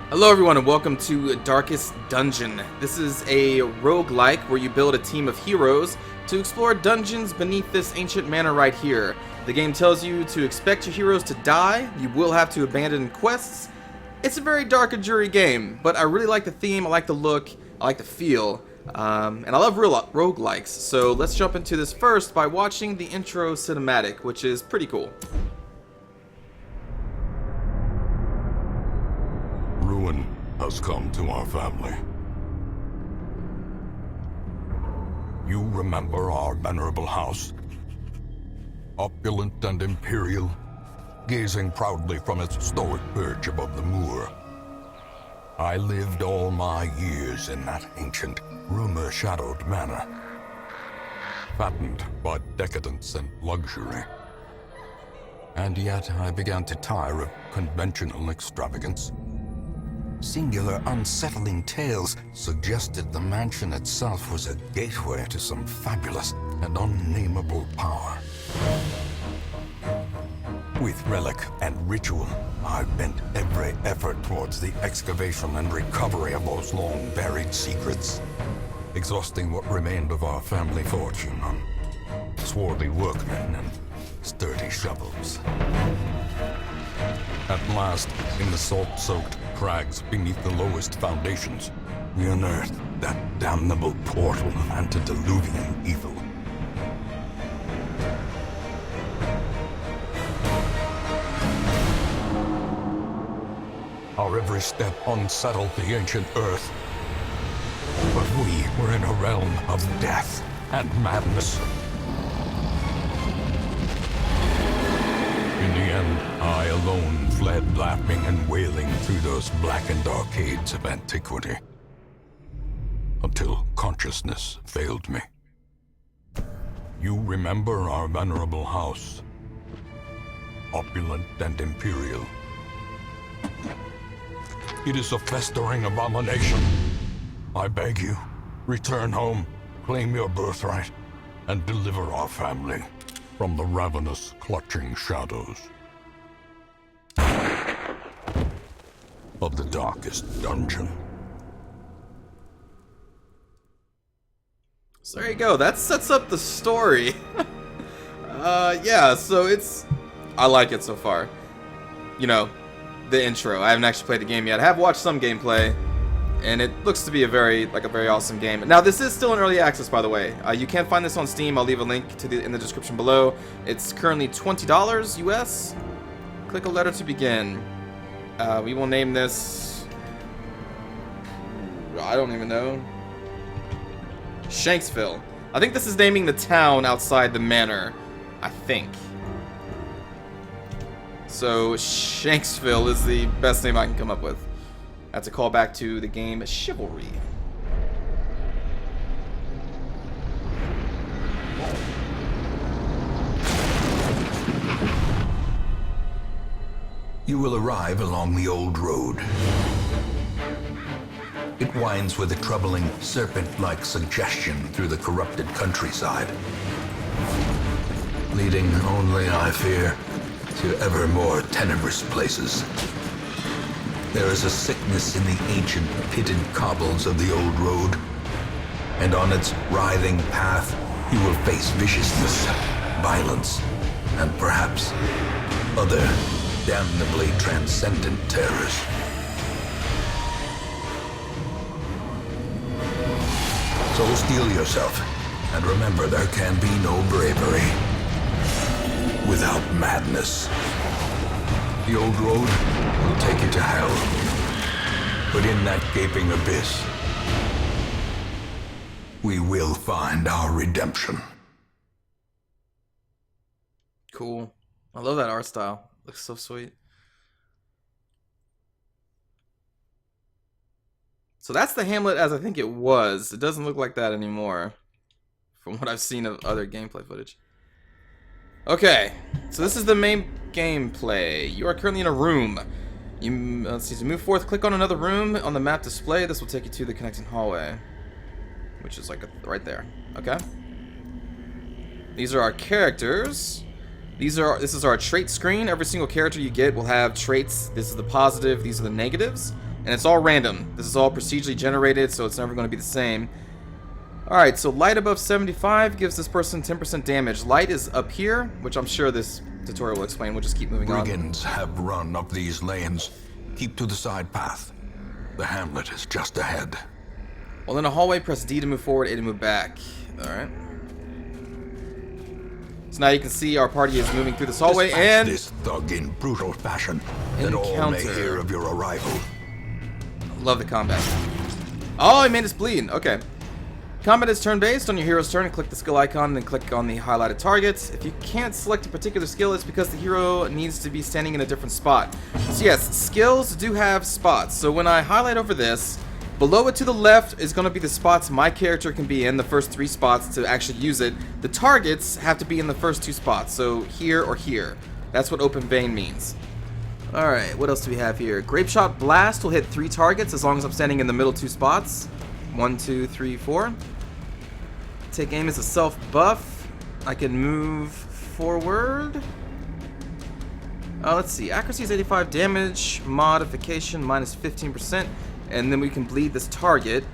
Hello everyone and welcome to Darkest Dungeon. This is a roguelike where you build a team of heroes to explore dungeons beneath this ancient manor right here. The game tells you to expect your heroes to die, you will have to abandon quests. It's a very dark and dreary game, but I really like the theme, I like the look, I like the feel, and I love roguelikes. So let's jump into this first by watching the intro cinematic, which is pretty cool. Ruin has come to our family. You remember our venerable house? Opulent and imperial, gazing proudly from its stoic perch above the moor. I lived all my years in that ancient, rumor-shadowed manor, fattened by decadence and luxury. And yet I began to tire of conventional extravagance. Singular, unsettling tales suggested the mansion itself was a gateway to some fabulous and unnameable power. With relic and ritual, I bent every effort towards the excavation and recovery of those long-buried secrets, exhausting what remained of our family fortune on swarthy workmen and sturdy shovels. At last, in the salt-soaked crags beneath the lowest foundations, we unearthed that damnable portal antediluvian evil. Our every step unsettled the ancient earth, but we were in a realm of death and madness. In the end, I alone fled laughing and wailing through those blackened arcades of antiquity, until consciousness failed me. You remember our venerable house, opulent and imperial. It is a festering abomination. I beg you, return home, claim your birthright, and deliver our family from the ravenous, clutching shadows of the darkest dungeon. So there you go, that sets up the story. Yeah, so I like it so far. You know, the intro. I haven't actually played the game yet. I have watched some gameplay, and it looks to be a very awesome game. Now, this is still in early access, by the way. You can find this on Steam. I'll leave a link in the description below. It's currently $20 US. Click a letter to begin. We will name this, I don't even know, Shanksville. I think this is naming the town outside the manor, I think. So Shanksville is the best name I can come up with. That's a callback to the game Chivalry. You will arrive along the old road. It winds with a troubling, serpent-like suggestion through the corrupted countryside, leading only, I fear, to ever more tenebrous places. There is a sickness in the ancient, pitted cobbles of the old road, and on its writhing path, you will face viciousness, violence, and perhaps other damnably transcendent terrors. So steel yourself, and remember there can be no bravery without madness. The old road will take you to hell, but in that gaping abyss, we will find our redemption. Cool. I love that art style. Looks so sweet. So that's the Hamlet as I think it was. It doesn't look like that anymore, from what I've seen of other gameplay footage. Okay, so this is the main gameplay. You are currently in a room. Let's see, to move forth, click on another room on the map display. This will take you to the connecting hallway, which is right there. Okay. These are our characters. This is our trait screen. Every single character you get will have traits. This is the positive, these are the negatives. And it's all random. This is all procedurally generated, so it's never going to be the same. Alright, so light above 75 gives this person 10% damage. Light is up here, which I'm sure this tutorial will explain. We'll just keep moving on. Brigands have run up these lanes. Keep to the side path. The hamlet is just ahead. Well, in a hallway, press D to move forward, A to move back. Alright. So now you can see our party is moving through this hallway, Dispatch and this thug in brutal fashion, that all may hear of your arrival. love the combat. Oh, I made us bleed. Okay. Combat is turn-based. On your hero's turn, click the skill icon and then click on the highlighted targets. If you can't select a particular skill, it's because the hero needs to be standing in a different spot. So yes, skills do have spots. So when I highlight over this, below it to the left is going to be the spots my character can be in, the first 3 spots to actually use it. The targets have to be in the first 2 spots, so here or here. That's what open vein means. Alright, what else do we have here? Grape Shot Blast will hit 3 targets as long as I'm standing in the middle 2 spots. 1, 2, 3, 4. Take aim as a self buff. I can move forward. Let's see. Accuracy is 85, damage modification minus 15%, and then we can bleed this target.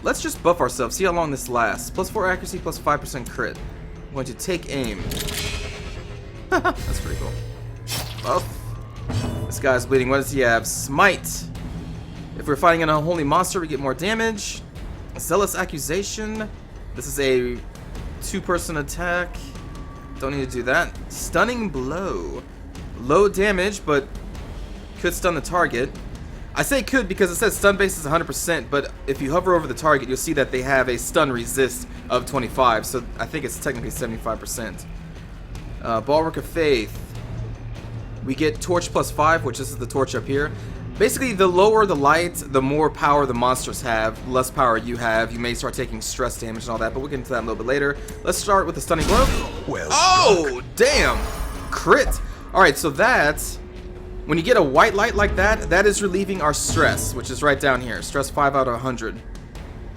Let's just buff ourselves. See how long this lasts. Plus 4 accuracy, plus 5% crit. I'm going to take aim. That's pretty cool. Buff. This guy's bleeding. What does he have? Smite. If we're fighting an unholy monster, we get more damage. Zealous Accusation. This is a 2-person attack. Don't need to do that. Stunning Blow. Low damage, but could stun the target. I say could because it says stun base is 100%, but if you hover over the target, you'll see that they have a stun resist of 25, so I think it's technically 75%. Bulwark of Faith. We get Torch plus 5, which this is the torch up here. Basically, the lower the light, the more power the monsters have, less power you have. You may start taking stress damage and all that, but we'll get into that a little bit later. Let's start with the Stunning Blow. Well Oh, damn! Crit! Alright, so that's... When you get a white light like that, that is relieving our stress, which is right down here. Stress 5 out of 100.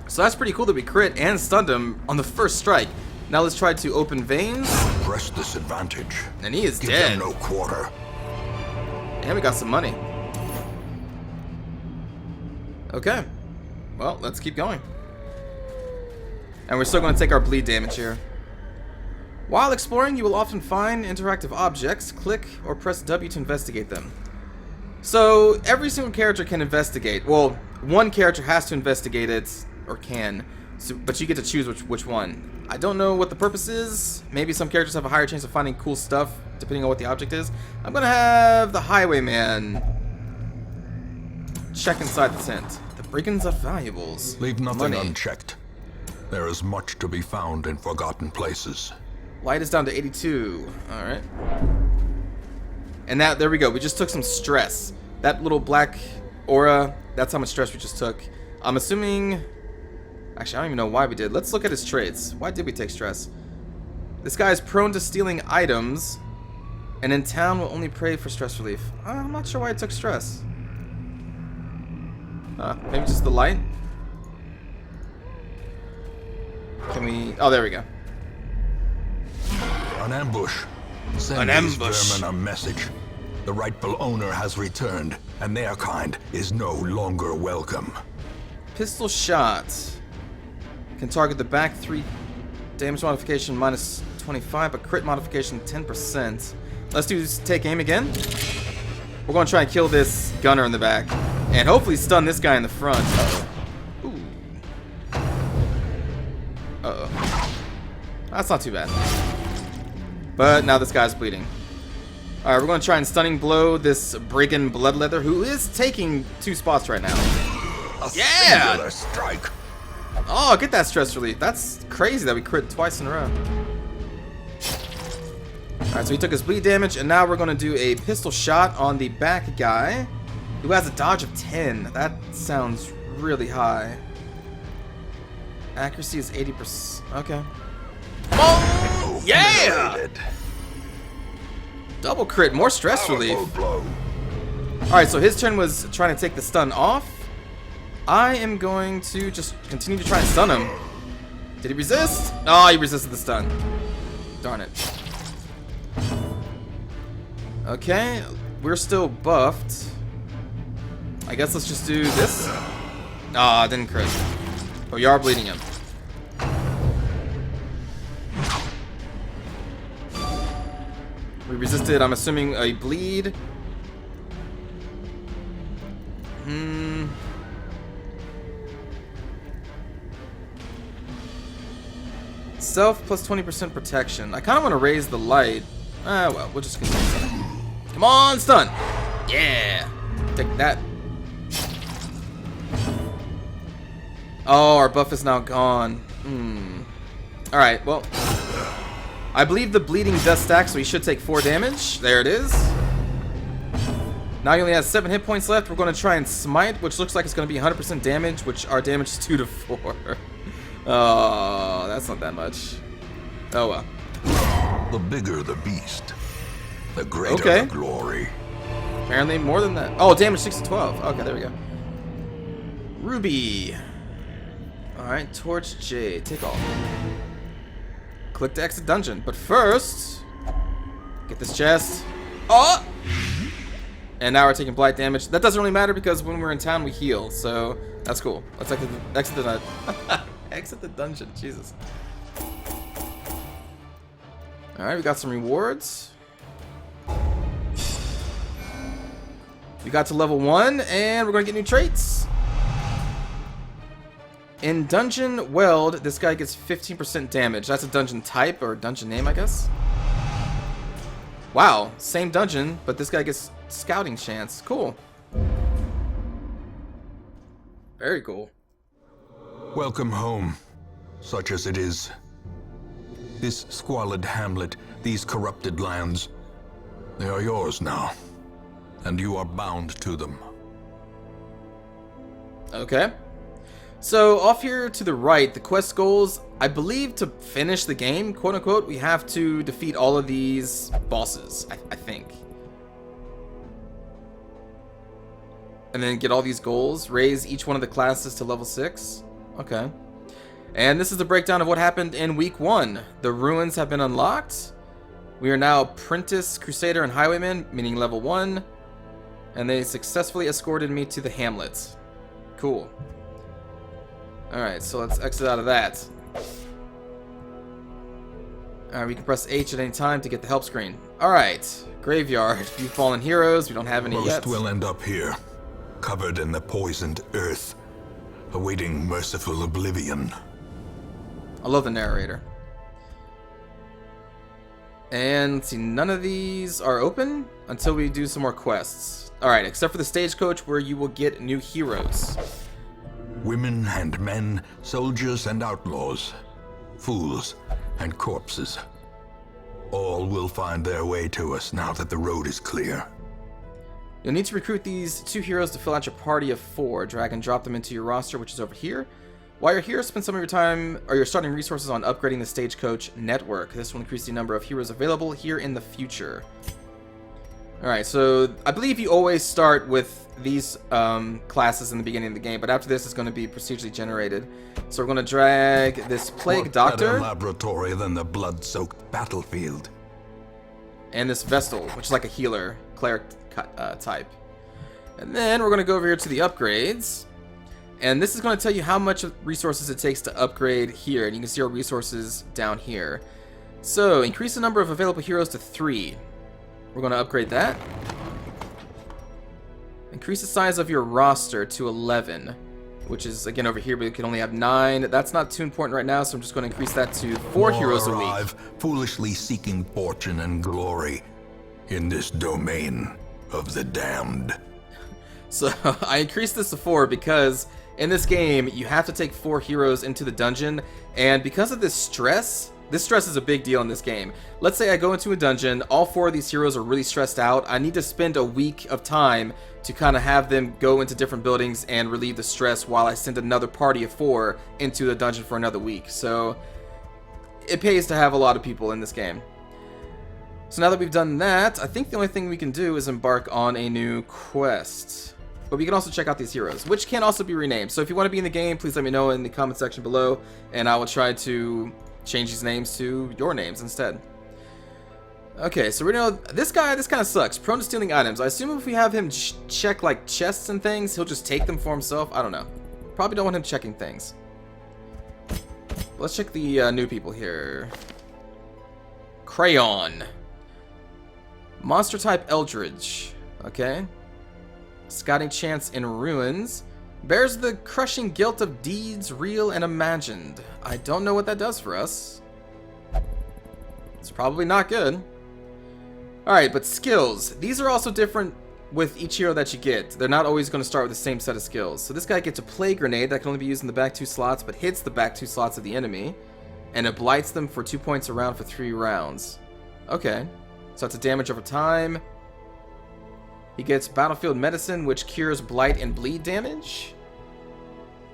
So that's pretty cool that we crit and stunned him on the first strike. Now let's try to open veins. Press this advantage. And he is Give dead. them no quarter. And we got some money. Okay. Well, let's keep going. And we're still going to take our bleed damage here. While exploring, you will often find interactive objects. Click or press W to investigate them. So, every single character can investigate. Well, one character has to investigate it, or can. So, but you get to choose which one. I don't know what the purpose is. Maybe some characters have a higher chance of finding cool stuff, depending on what the object is. I'm going to have the Highwayman check inside the tent. The brigands of valuables. Leave nothing Money. unchecked. There is much to be found in forgotten places. Light is down to 82. Alright. And that, there we go. We just took some stress. That little black aura, that's how much stress we just took. I'm assuming... Actually, I don't even know why we did. Let's look at his traits. Why did we take stress? This guy is prone to stealing items, and in town will only pray for stress relief. I'm not sure why I took stress. Maybe just the light? Can we... Oh, there we go. An ambush. Send An these ambush. vermin a message. The rightful owner has returned, and their kind is no longer welcome. Pistol shot. Can target the back 3. Damage modification minus 25, but crit modification 10%. Let's do take aim again. We're going to try and kill this gunner in the back. And hopefully stun this guy in the front. Uh-oh. Ooh. Uh-oh. That's not too bad. But now this guy's bleeding. Alright, we're going to try and stunning blow this brigand bloodleather, who is taking 2 spots right now. A Yeah! singular strike. Oh, get that stress relief. That's crazy that we crit twice in a row. Alright, so he took his bleed damage, and now we're going to do a pistol shot on the back guy, who has a dodge of 10. That sounds really high. Accuracy is 80%. Okay. Oh, yeah! Obliterated. Double crit, more stress relief. Powerful blow. Alright, so his turn was trying to take the stun off. I am going to just continue to try and stun him. Did he resist? Oh, he resisted the stun. Darn it. Okay, we're still buffed. I guess let's just do this. Ah, didn't crit. Oh, you are bleeding him. We resisted, I'm assuming, a bleed. Self plus 20% protection. I kind of want to raise the light. Well, we'll just continue stun. Come on, stun! Yeah! Take that. Oh, our buff is now gone. Alright, well. I believe the bleeding does stack, so he should take 4 damage. There it is. Now he only has 7 hit points left. We're going to try and smite, which looks like it's going to be 100% damage, which our damage is 2 to 4. Oh, that's not that much. Oh well. The bigger the beast, the greater the glory. Apparently more than that. Oh, damage 6 to 12. Okay, there we go. Ruby. Alright, Torch J. Take all. Click to exit dungeon. But first, get this chest. Oh! And now we're taking blight damage. That doesn't really matter because when we're in town, we heal. So that's cool. Let's exit the exit the dungeon. Jesus. Alright, we got some rewards. We got to level 1, and we're going to get new traits. In Dungeon Weld, this guy gets 15% damage. That's a dungeon type, or dungeon name, I guess. Wow, same dungeon, but this guy gets scouting chance. Cool. Very cool. Welcome home, such as it is. This squalid hamlet, these corrupted lands, they are yours now, and you are bound to them. Okay. So, off here to the right, the quest goals, I believe to finish the game, quote unquote, we have to defeat all of these bosses, I think. And then get all these goals, raise each one of the classes to level 6. Okay. And this is the breakdown of what happened in week 1. The ruins have been unlocked. We are now Apprentice, Crusader, and Highwayman, meaning level 1. And they successfully escorted me to the hamlet. Cool. Alright, so let's exit out of that. Alright, we can press H at any time to get the help screen. Alright, graveyard. Few fallen heroes, we don't have any yet. Most will end up here, covered in the poisoned earth, awaiting merciful oblivion. I love the narrator. And let's see, none of these are open until we do some more quests. Alright, except for the stagecoach where you will get new heroes. Women and men, soldiers and outlaws, fools and corpses. All will find their way to us now that the road is clear. You'll need to recruit these 2 heroes to fill out your party of 4. Drag and drop them into your roster, which is over here. While you're here, spend some of your time or your starting resources on upgrading the stagecoach network. This will increase the number of heroes available here in the future. Alright, so I believe you always start with these classes in the beginning of the game, but after this it's going to be procedurally generated. So we're going to drag this Plague What Doctor. better laboratory than the blood-soaked battlefield? And this Vestal, which is like a healer, cleric type. And then we're going to go over here to the upgrades. And this is going to tell you how much resources it takes to upgrade here. And you can see our resources down here. So, increase the number of available heroes to 3. We're going to upgrade that. Increase the size of your roster to 11. Which is, again, over here, but you can only have 9. That's not too important right now, so I'm just going to increase that to 4 heroes a week. Foolishly seeking fortune and glory in this domain of the damned. So, I increased this to 4 because in this game, you have to take 4 heroes into the dungeon, and because of this stress is a big deal in this game. Let's say I go into a dungeon, all 4 of these heroes are really stressed out. I need to spend a week of time to kind of have them go into different buildings and relieve the stress while I send another party of 4 into the dungeon for another week. So, it pays to have a lot of people in this game. So now that we've done that, I think the only thing we can do is embark on a new quest. But we can also check out these heroes, which can also be renamed. So if you want to be in the game, please let me know in the comment section below, and I will try to change these names to your names instead. Okay, so we know this guy. This kind of sucks. Prone to stealing items. I assume if we have him check like chests and things, he'll just take them for himself. I don't know. Probably don't want him checking things. Let's check the new people here. Crayon. Monster type Eldritch. Okay. Scouting chance in ruins. Bears the crushing guilt of deeds real and imagined. I don't know what that does for us. It's probably not good. Alright, but skills. These are also different with each hero that you get. They're not always going to start with the same set of skills. So this guy gets a plague grenade that can only be used in the back 2 slots, but hits the back 2 slots of the enemy. And it blights them for 2 points a round for 3 rounds. Okay. So that's a damage over time. He gets battlefield medicine, which cures blight and bleed damage.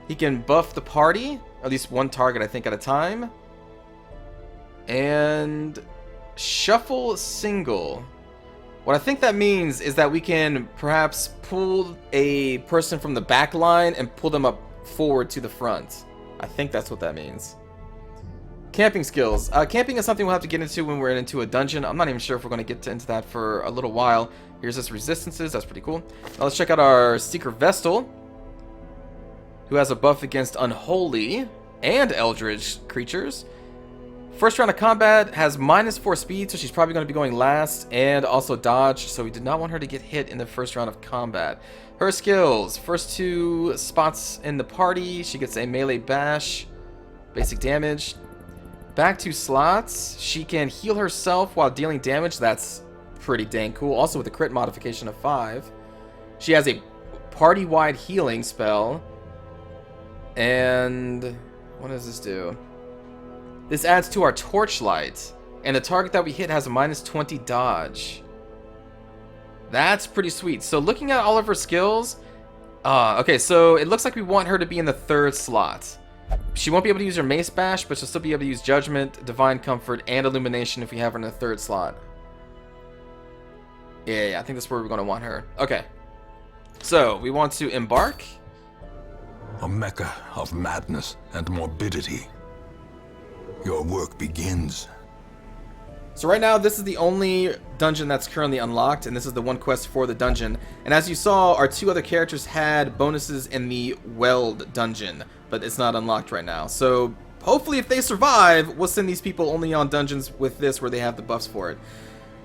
He can buff the party, or at least one target, I think, at a time. And shuffle single. What I think that means is that we can perhaps pull a person from the back line and pull them up forward to the front. I think that's what that means. Camping skills. Camping is something we'll have to get into when we're into a dungeon. I'm not even sure if we're going to get into that for a little while. Here's his resistances. That's pretty cool. Now let's check out our Seeker Vestal, who has a buff against Unholy and Eldritch creatures. First round of combat has -4 speed, so she's probably going to be going last, and also dodge, so we did not want her to get hit in the first round of combat. Her skills. First 2 spots in the party, she gets a melee bash, basic damage. Back 2 slots, she can heal herself while dealing damage. That's pretty dang cool. Also with a crit modification of 5. She has a party-wide healing spell. And what does this do? This adds to our torchlight, and the target that we hit has a -20 dodge. That's pretty sweet. So looking at all of her skills, okay, so it looks like we want her to be in the 3rd slot. She won't be able to use her Mace Bash, but she'll still be able to use Judgment, Divine Comfort, and Illumination if we have her in the 3rd slot. Yeah, I think that's where we're going to want her. Okay. So, we want to embark. A mecca of madness and morbidity. Your work begins. So right now, this is the only dungeon that's currently unlocked, and this is the one quest for the dungeon. And as you saw, our 2 other characters had bonuses in the Weld dungeon, but it's not unlocked right now. So hopefully if they survive, we'll send these people only on dungeons with this where they have the buffs for it.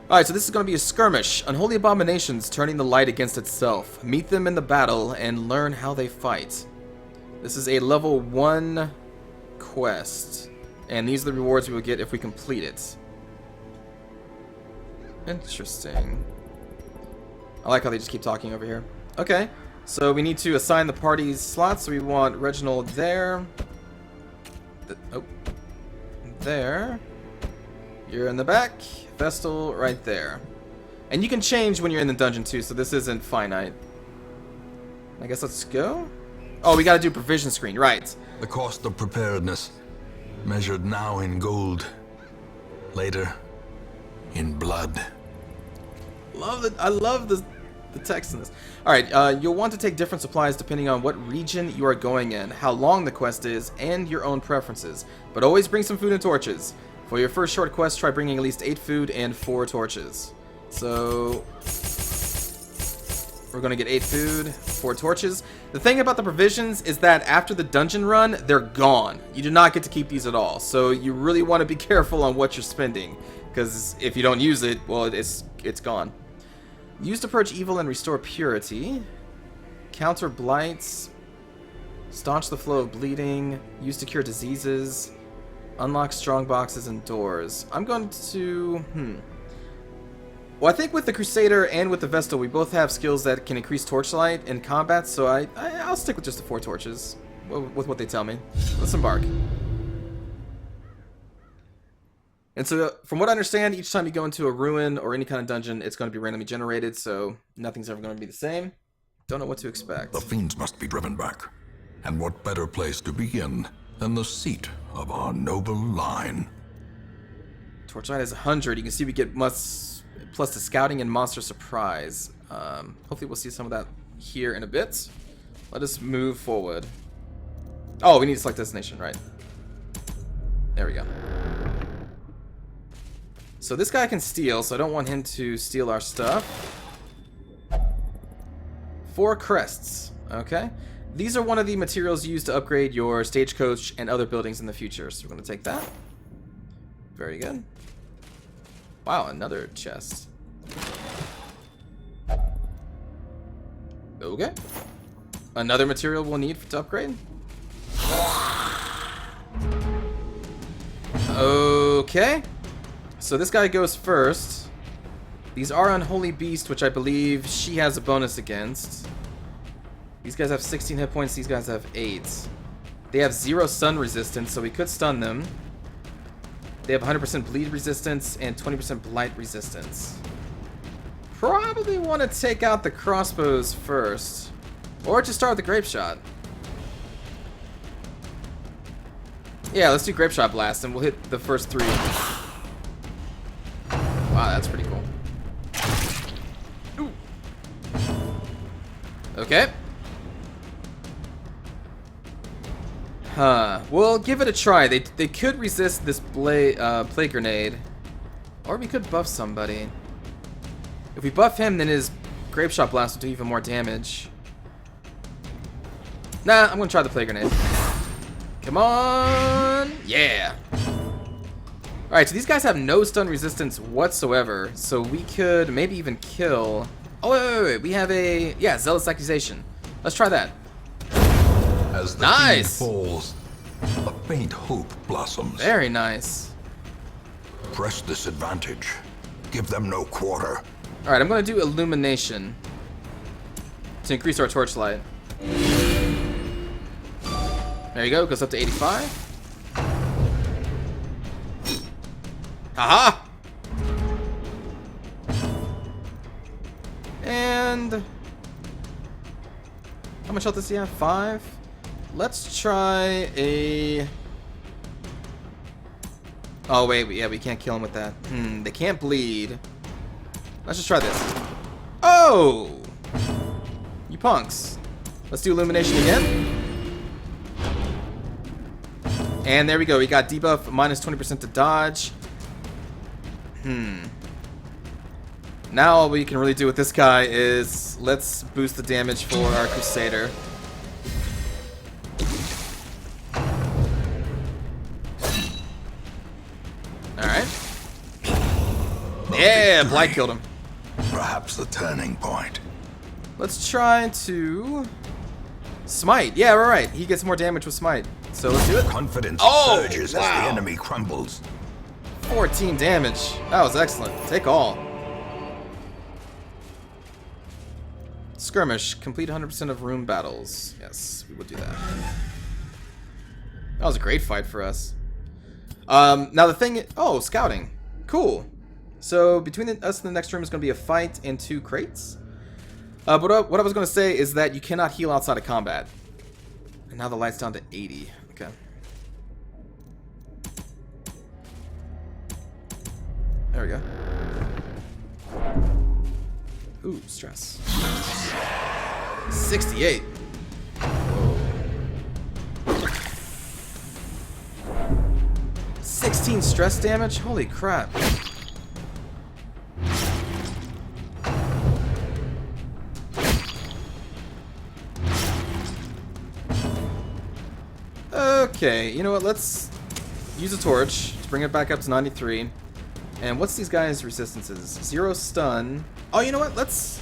Alright, so this is going to be a skirmish. Unholy abominations turning the light against itself. Meet them in the battle and learn how they fight. This is a level 1 quest, and these are the rewards we will get if we complete it. Interesting. I like how they just keep talking over here. Okay, so we need to assign the party's slots. So we want Reginald there. There. You're in the back. Vestal right there. And you can change when you're in the dungeon too, so this isn't finite. I guess let's go. Oh, we gotta do provision screen, right. The cost of preparedness, measured now in gold, later in blood. Love it. I love the text in this. Alright, you'll want to take different supplies depending on what region you are going in, how long the quest is, and your own preferences. But always bring some food and torches. For your first short quest, try bringing at least 8 food and 4 torches. So we're gonna get 8 food, 4 torches. The thing about the provisions is that after the dungeon run, they're gone. You do not get to keep these at all. So you really want to be careful on what you're spending, because if you don't use it, well, it's gone. Use to purge evil and restore purity. Counter blights. Staunch the flow of bleeding. Use to cure diseases. Unlock strong boxes and doors. I'm going to... Well, I think with the Crusader and with the Vestal, we both have skills that can increase torchlight in combat, so I'll stick with just the 4 torches, with what they tell me. Let's embark. And so, from what I understand, each time you go into a ruin or any kind of dungeon, it's going to be randomly generated, so nothing's ever going to be the same. Don't know what to expect. The fiends must be driven back. And what better place to begin than the seat of our noble line? Torchlight is 100. You can see we get plus the scouting and monster surprise. Hopefully we'll see some of that here in a bit. Let us move forward. Oh, we need to select destination, right? There we go. So this guy can steal, so I don't want him to steal our stuff. 4 crests. Okay. These are one of the materials used to upgrade your stagecoach and other buildings in the future. So we're going to take that. Very good. Wow, another chest. Okay. Another material we'll need to upgrade. Okay. So this guy goes first. These are Unholy Beast, which I believe she has a bonus against. These guys have 16 hit points. These guys have 8. They have 0 stun resistance, so we could stun them. They have 100% bleed resistance and 20% blight resistance. Probably want to take out the crossbows first. Or just start with the grape shot. Yeah, let's do grape shot blast and we'll hit the first 3. Wow, that's pretty cool. Ooh. Okay. We'll give it a try. They could resist this plague grenade. Or we could buff somebody. If we buff him, then his grape shot blast will do even more damage. Nah, I'm gonna try the plague grenade. Come on! Yeah! Alright, so these guys have no stun resistance whatsoever, so we could maybe even kill... Oh, wait. We have a... Yeah, Zealous Accusation. Let's try that. As the Nice! fiend falls, a faint hope blossoms. Very nice. Press this advantage. Give them no quarter. Alright, I'm going to do Illumination to increase our torchlight. There you go, goes up to 85. Haha! And... how much health does he have? 5? Let's try a... Oh, wait, yeah, we can't kill him with that. They can't bleed. Let's just try this. Oh! You punks. Let's do Illumination again. And there we go. We got debuff minus 20% to dodge. Now all we can really do with this guy is let's boost the damage for our Crusader. Alright. Yeah, Blight killed him. Perhaps the turning point. Let's try to... Smite. Yeah, we're right. He gets more damage with Smite. So let's do it. Confidence Oh, surges wow. as the enemy crumbles. 14 damage. That was excellent. Take all. Skirmish. Complete 100% of room battles. Yes, we will do that. That was a great fight for us. Now the thing... Oh, scouting. Cool. So between us and the next room is going to be a fight and 2 crates. But what I was going to say is that you cannot heal outside of combat. And now the light's down to 80. Okay. There we go. Ooh, stress. 68. Whoa. 16 stress damage? Holy crap. Okay, you know what? Let's use a torch to bring it back up to 93. And what's these guys' resistances? 0 stun. Oh, you know what? Let's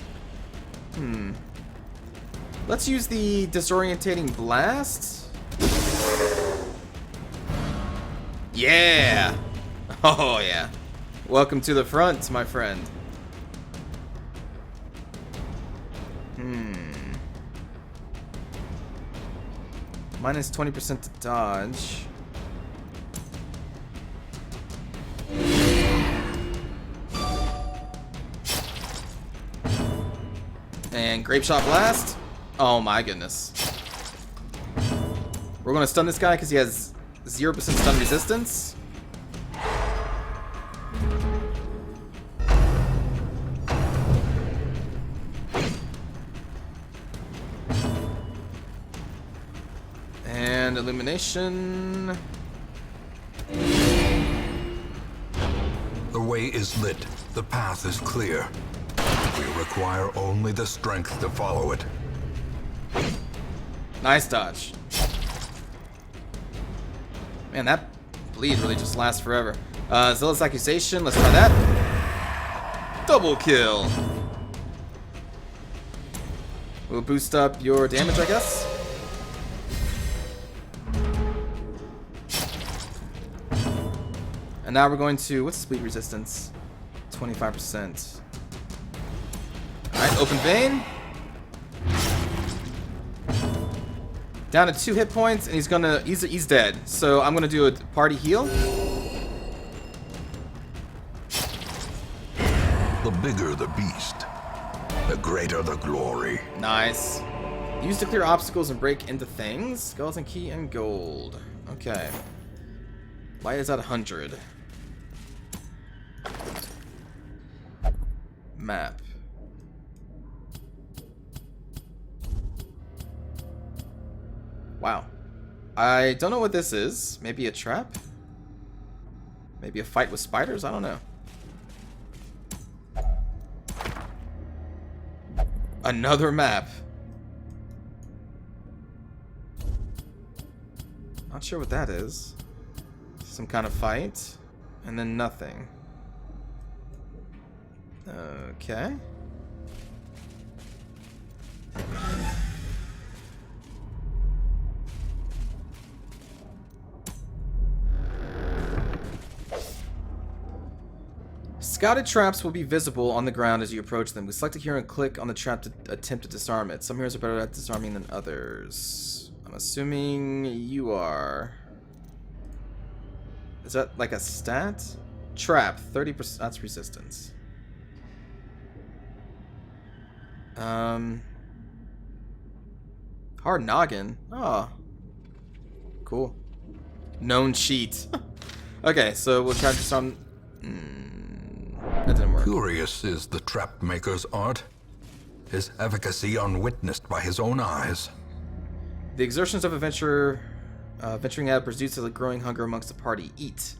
use the disorientating blast. Yeah. Oh yeah. Welcome to the front, my friend. Minus 20% to dodge. And grape shot blast. Oh my goodness. We're gonna stun this guy because he has 0% stun resistance. And illumination. The way way is lit. The path is clear. We require only the strength to follow it. Nice dodge. Man, that bleed really just lasts forever. Zealous Accusation, let's try that. Double kill. We'll boost up your damage, I guess. And now we're going to, what's speed resistance? 25%. Alright, open vein. Down to 2 hit points, and he's dead. So I'm gonna do a party heal. The bigger the beast, the greater the glory. Nice. Use to clear obstacles and break into things. Skeleton key and gold. Okay. Light is at 100. Map. Wow. I don't know what this is. Maybe a trap? Maybe a fight with spiders? I don't know. Another map. Not sure what that is. Some kind of fight. And then nothing. Okay. Scouted traps will be visible on the ground as you approach them. We select a hero and click on the trap to attempt to disarm it. Some heroes are better at disarming than others. I'm assuming you are. Is that like a stat? Trap, 30%. That's resistance. Hard noggin. Oh. Cool. Known cheat. Okay, so we'll try to disarm. That didn't work. Curious is the trap maker's art. His efficacy unwitnessed by his own eyes. The exertions of a venturing out produces a growing hunger amongst the party. Eat.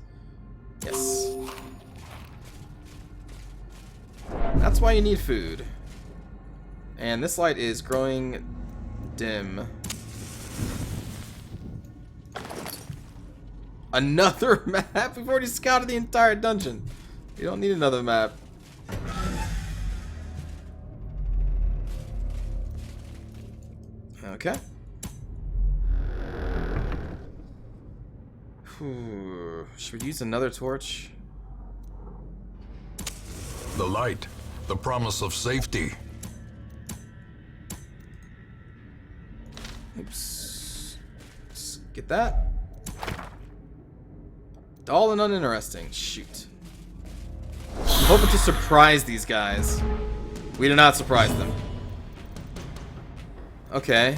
Yes. That's why you need food. And this light is growing dim. Another map? We've already scouted the entire dungeon. You don't need another map. Okay. Whew. Should we use another torch? The light, the promise of safety. Oops. Let's get that. Dull and uninteresting. Shoot. I'm hoping to surprise these guys. We did not surprise them. Okay.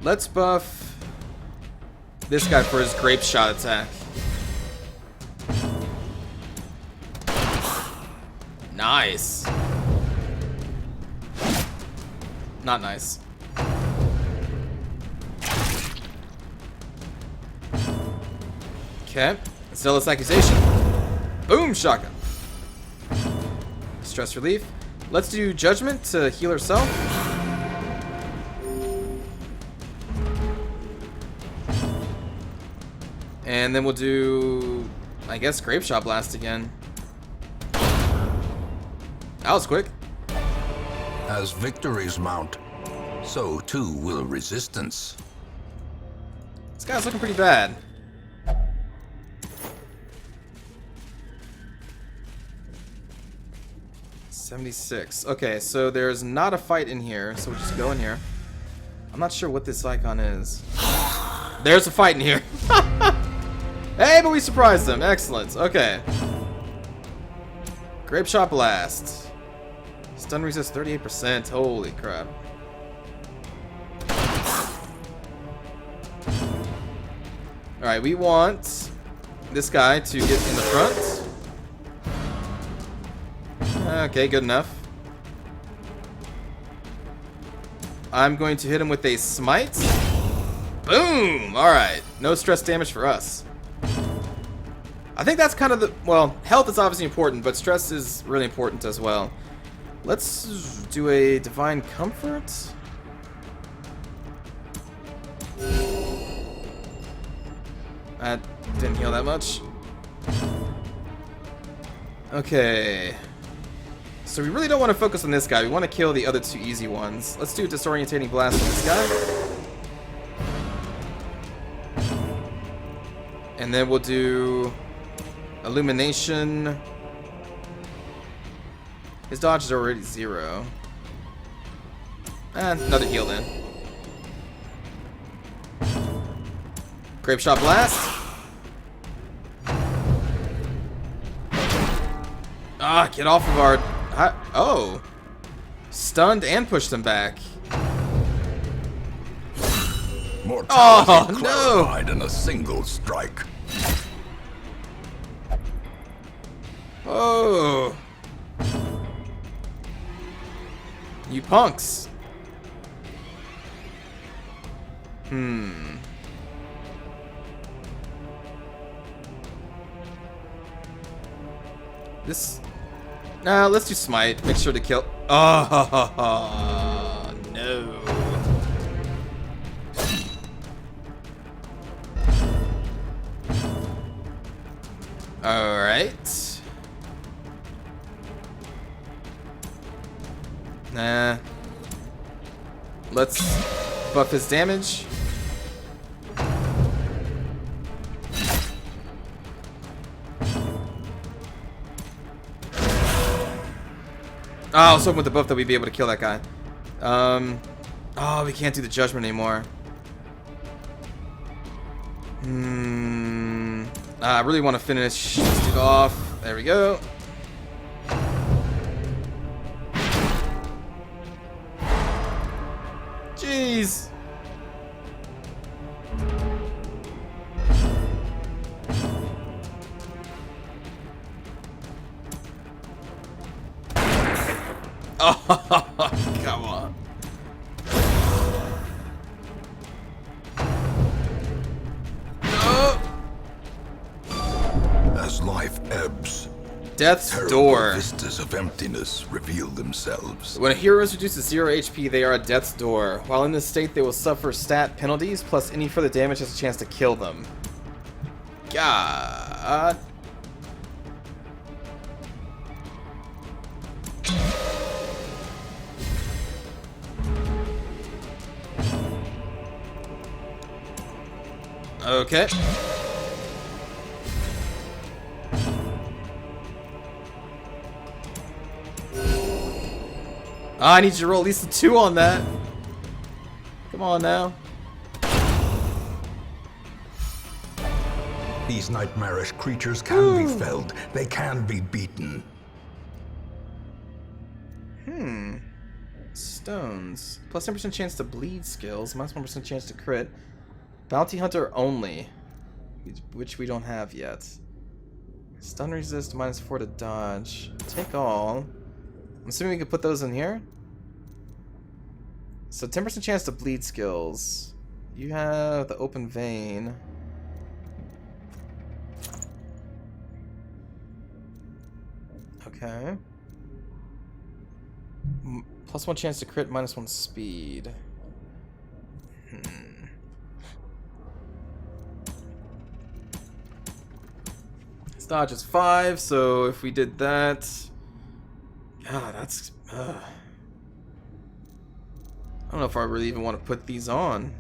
Let's buff this guy for his grape shot attack. Nice. Not nice. Okay. Zealous Accusation. Boom! Shotgun. Stress relief. Let's do Judgment to heal herself. And then we'll do, I guess, Grape Shot Blast again. That was quick. As victories mount, so too will resistance. This guy's looking pretty bad. $76. Okay, so there's not a fight in here, so we'll just go in here. I'm not sure what this icon is. There's a fight in here. Hey, but we surprised them. Excellent. Okay. Grape Shot Blast. Stun resist 38%. Holy crap. Alright, we want this guy to get in the front. Okay, good enough. I'm going to hit him with a smite. Boom! Alright. No stress damage for us. I think that's kind of the... Well, health is obviously important, but stress is really important as well. Let's do a Divine Comfort. That didn't heal that much. Okay. So we really don't want to focus on this guy. We want to kill the other two easy ones. Let's do a Disorientating Blast on this guy. And then we'll do Illumination. His dodge is already 0. Another heal then. Grape Shot Blast. Get off of our... Oh. Stunned and pushed him back. Mortality clarified in a single strike. Oh. You punks. This... Nah, let's do Smite. Make sure to kill... Oh, no. Alright. Nah. Let's buff his damage. Oh, I was hoping with the buff that we'd be able to kill that guy. Oh, we can't do the judgment anymore. I really want to finish this dude off. There we go. Jeez. Oh, come on. As life ebbs, Death's terrible Door. vistas of emptiness reveal themselves. When a hero is reduced to 0 HP, they are at Death's Door. While in this state, they will suffer stat penalties, plus any further damage has a chance to kill them. God. Okay. I need you to roll at least a 2 on that. Come on now. These nightmarish creatures can be felled. They can be beaten. Stones. Plus 10% chance to bleed skills. Minus 1% chance to crit. Bounty Hunter only. Which we don't have yet. Stun resist, minus 4 to dodge. Take all. I'm assuming we can put those in here. So 10% chance to bleed skills. You have the Open Vein. Okay. Plus 1 chance to crit, minus 1 speed. His dodge is 5, so if we did that... God, that's... I don't know if I really even want to put these on.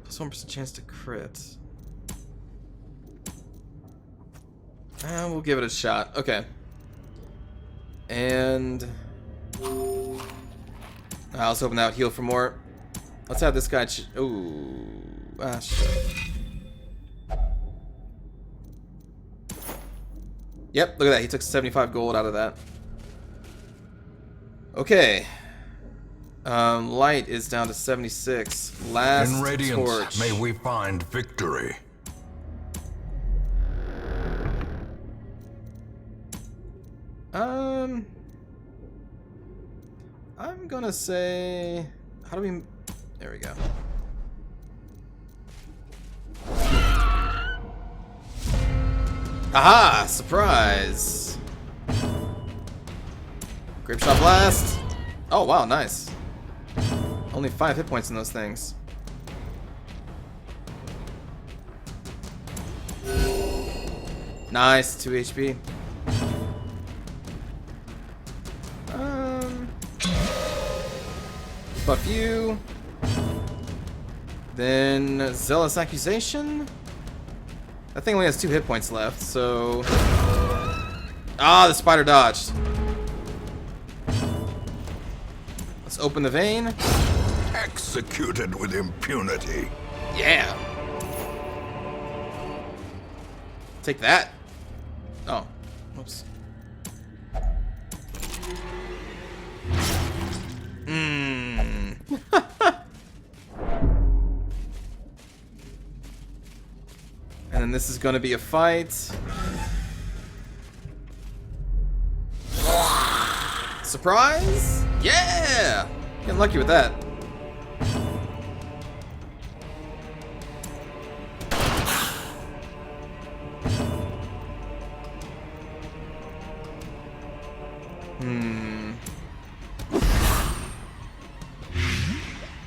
Plus 1% chance to crit. We'll give it a shot. Okay. And... I was hoping that would heal for more. Let's have this guy... Ooh. Ah, shit. Yep, look at that. He took 75 gold out of that. Okay. Light is down to 76. Last In Radiance, torch. may we find victory. I'm gonna say... How do we... There we go. Aha! Surprise! Grape Shot Blast! Oh, wow, nice. Only 5 hit points in those things. Nice, 2 HP. Buff you. Then Zealous Accusation. That thing only has 2 hit points left, so... Ah, the spider dodged. Let's open the vein. Executed with impunity. Yeah. Take that. Oh, whoops. And then this is going to be a fight. Surprise! Yeah! Getting lucky with that.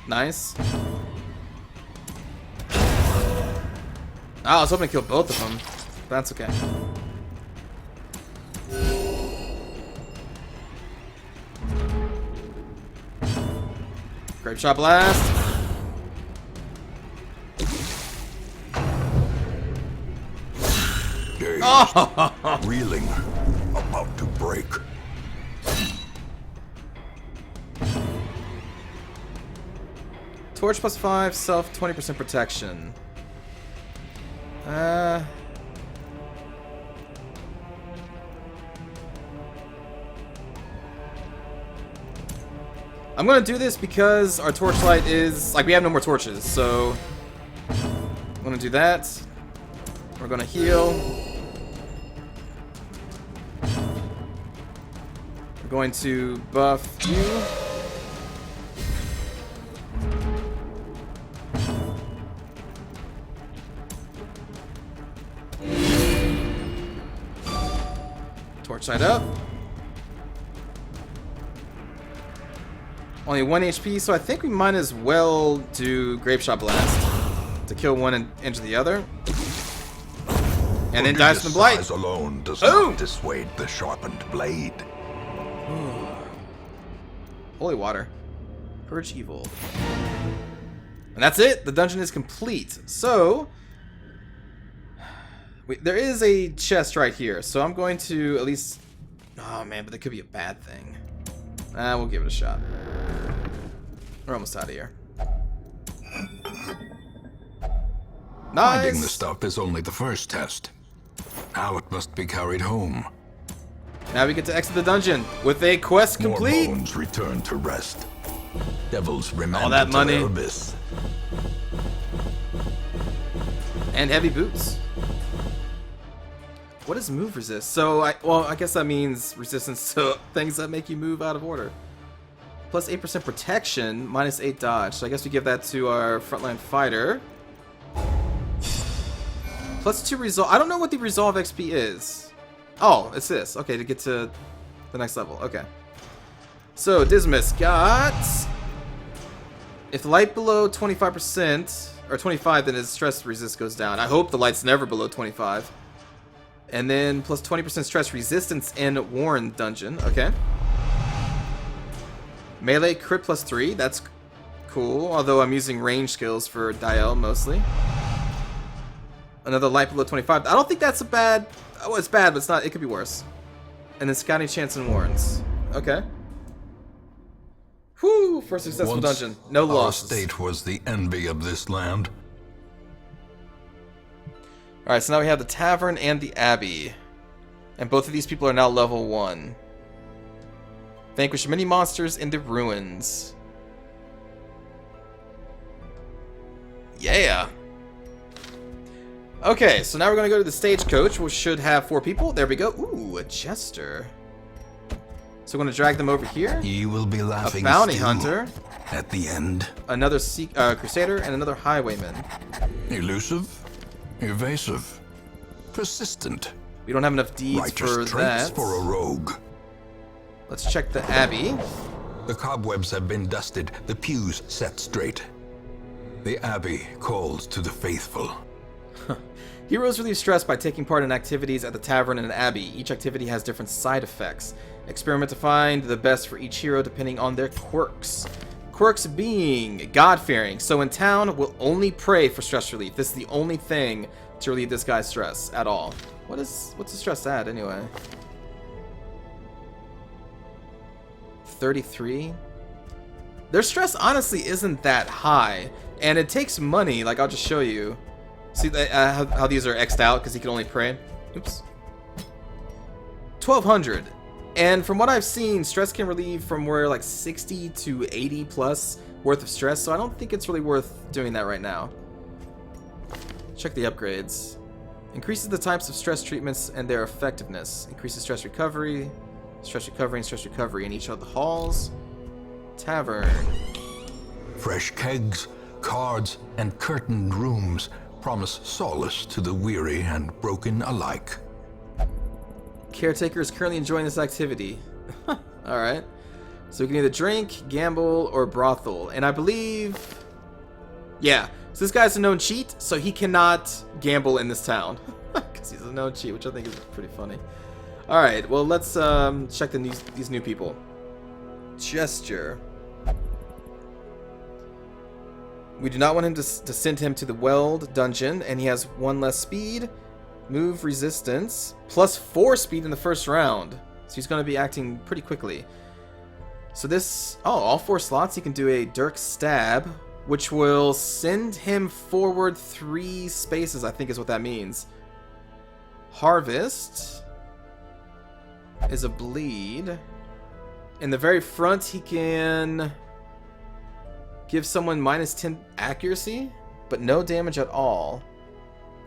Nice. I was hoping to kill both of them. That's okay. Grape Shot Blast. Oh! Reeling, about to break. Torch plus 5, self 20% protection. I'm gonna do this because our torchlight is like we have no more torches, so I'm gonna do that. We're gonna heal. We're going to buff you. Torchlight up. Only 1 HP, so I think we might as well do Grape Shot Blast to kill one and injure the other. And then dice from the blight. Size alone does Boom! not dissuade the sharpened blade. Holy water. Purge evil. And that's it. The dungeon is complete. So there is a chest right here, so I'm going to at least... Oh man, but that could be a bad thing. We'll give it a shot. We're almost out of here. Nice! Finding the stuff is only the first test. Now it must be carried home. Now we get to exit the dungeon with a quest complete! More bones return to rest. Devils remanded All that money. to their abyss. And heavy boots. What does move resist? So, I guess that means resistance to things that make you move out of order. Plus 8% protection, minus 8 dodge. So I guess we give that to our frontline fighter. Plus 2 resolve. I don't know what the resolve XP is. Oh, it's this. Okay, to get to the next level. Okay. So, Dismas got... If the light below 25%, or 25, then his stress resist goes down. I hope the light's never below 25. And then plus 20% stress resistance in Warren Dungeon. Okay. Melee crit plus 3. That's cool. Although I'm using range skills for Diel mostly. Another light below 25. I don't think that's a bad... Oh, it's bad, but it's not. It could be worse. And then scouting chance in Warrens. Okay. Whew! First successful Once dungeon. No our losses. state was the envy of this land. Alright, so now we have the Tavern and the Abbey. And both of these people are now level 1. Vanquish many monsters in the ruins. Yeah! Okay, so now we're going to go to the stagecoach, which should have 4 people. There we go. Ooh, a jester. So we're going to drag them over here. He will be A laughing bounty still hunter. at the end. Another crusader, and another highwayman. Elusive, evasive, persistent. We don't have enough deeds Righteous for traits that. for a rogue. Let's check the Abbey. The cobwebs have been dusted, the pews set straight. The Abbey calls to the faithful. Heroes relieve stress by taking part in activities at the tavern and abbey. Each activity has different side effects. Experiment to find the best for each hero depending on their quirks. Quirks being God-fearing. So in town, we'll only pray for stress relief. This is the only thing to relieve this guy's stress at all. What's the stress at anyway? 33? Their stress honestly isn't that high. And it takes money, like I'll just show you. See how these are X'd out because he can only pray? Oops. 1,200. And from what I've seen, stress can relieve from where like 60 to 80 plus worth of stress, so I don't think it's really worth doing that right now. Check the upgrades. Increases the types of stress treatments and their effectiveness. Increases stress recovery, and stress recovery in each of the halls. Tavern. Fresh kegs, cards, and curtained rooms promise solace to the weary and broken alike. Caretaker is currently enjoying this activity. Alright. So we can either drink, gamble, or brothel. And I believe... Yeah. So this guy's a known cheat, so he cannot gamble in this town. Because he's a known cheat, which I think is pretty funny. Alright, well let's check these new people. Gesture. We do not want him to send him to the Weld dungeon, and he has 1 less speed, move resistance, plus 4 speed in the first round. So he's going to be acting pretty quickly. So this, all 4 slots, he can do a Dirk Stab, which will send him forward 3 spaces, I think is what that means. Harvest is a bleed. In the very front, he can give someone -10 accuracy, but no damage at all.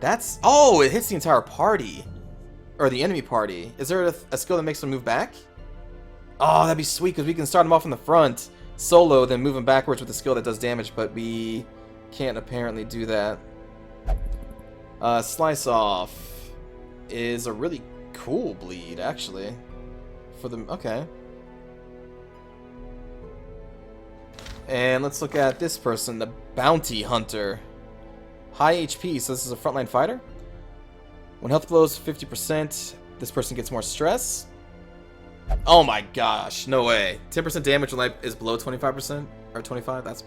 That's... Oh, it hits the entire party. Or the enemy party. Is there a skill that makes them move back? Oh, that'd be sweet, because we can start them off in the front, solo, then move them backwards with a skill that does damage, but we can't apparently do that. Slice Off is a really cool bleed, actually. For the... Okay. And let's look at this person, the Bounty Hunter. High HP, so this is a frontline fighter. When health blows 50%, this person gets more stress. Oh my gosh, no way. 10% damage when life is below 25%? Or 25? That's...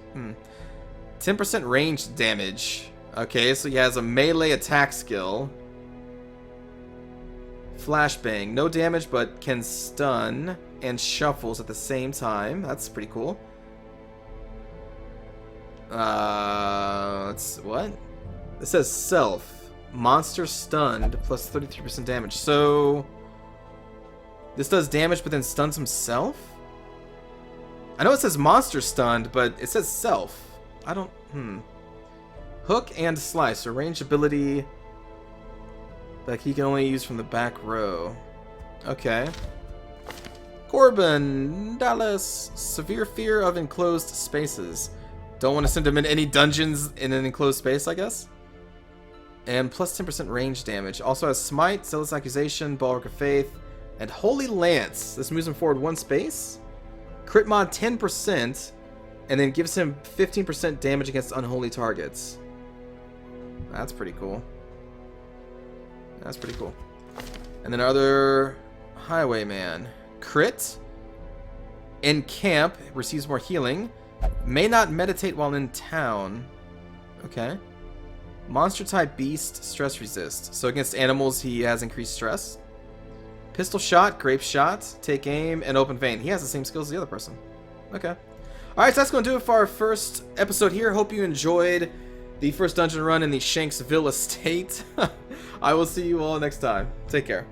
10% range damage. Okay, so he has a melee attack skill. Flashbang. No damage, but can stun and shuffles at the same time. That's pretty cool. What? It says self. Monster stunned plus 33% damage. So this does damage but then stuns himself? I know it says monster stunned, but it says self. I don't... Hook and slice. A ranged ability that he can only use from the back row. Okay. Corbin. Dallas. Severe fear of enclosed spaces. Don't want to send him in any dungeons in an enclosed space, I guess. And plus 10% range damage. Also has Smite, Zealous Accusation, Bulwark of Faith, and Holy Lance. This moves him forward 1 space. Crit mod 10%, and then gives him 15% damage against unholy targets. That's pretty cool. That's pretty cool. And then our other Highwayman. Crit. In camp, receives more healing. May not meditate while in town. Okay. Monster type beast, stress resist. So against animals, he has increased stress. Pistol shot, grape shot, take aim, and open vein. He has the same skills as the other person. Okay. Alright, so that's going to do it for our first episode here. Hope you enjoyed the first dungeon run in the Shanksville estate. I will see you all next time. Take care.